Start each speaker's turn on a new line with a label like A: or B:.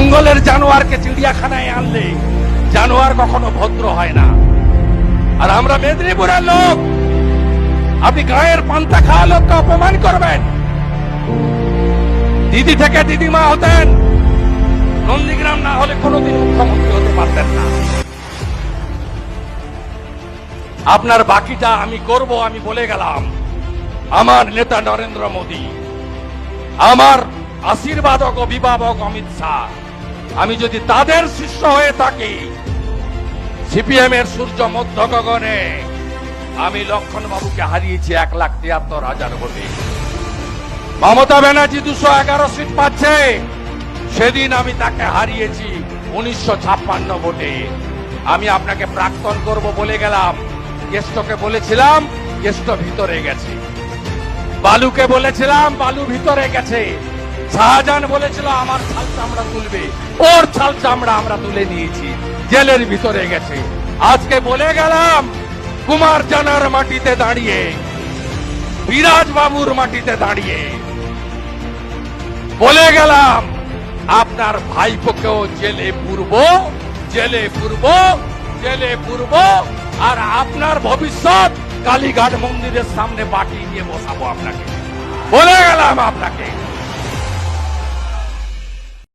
A: জঙ্গলের জানোয়ারকে চিড়িয়াখানায় আনলে জানোয়ার কখনো ভদ্র হয় না। আর আমরা মেদিনীপুরের লোক, আপনি গায়ের পান্তা খাওয়া লোককে অপমান করবেন। দিদি থেকে দিদিমা হতেন, নন্দীগ্রাম না হলে কোনোদিন মুখ্যমন্ত্রী হতে পারতেন না। আপনার বাকিটা আমি করব, আমি বলে গেলাম। আমার নেতা নরেন্দ্র মোদী, আমার আশীর্বাদক অভিভাবক অমিত শাহ, আমি যদি তাদের শিষ্য হয়ে থাকি, সিপিএম এর সূর্য মধ্য গগনে আমি লক্ষণ বাবুকে হারিয়েছি 1,73,000 ভোটে। মমতা ব্যানার্জি 211 সিট পাচ্ছে, সেদিন আমি তাকে হারিয়েছি 1956 ভোটে। আমি আপনাকে প্রাক্তন করব বলে গেলাম। কেষ্টকে বলেছিলাম, কেষ্ট ভিতরে গেছে। বালুকে বলেছিলাম, বালু ভিতরে গেছে। শাহজাহান বলেছিল আমার ছাল চামড়া তুলবে, ওর ছাল চামড়া আমরা তুলে নিয়েছি, জেলের ভিতরে গেছে। আজকে বলে গেলাম, কুমার জানার মাটিতে দাঁড়িয়ে, বিরাজ বাবুর মাটিতে দাঁড়িয়ে বলে গেলাম, আপনার ভাইপোকেও জেলে পুরব, জেলে পুরব, জেলে পুরব। আর আপনার ভবিষ্যৎ কালীঘাট মন্দিরের সামনে বাটি নিয়ে বসাবো আপনাকে, বলে গেলাম আপনাকে।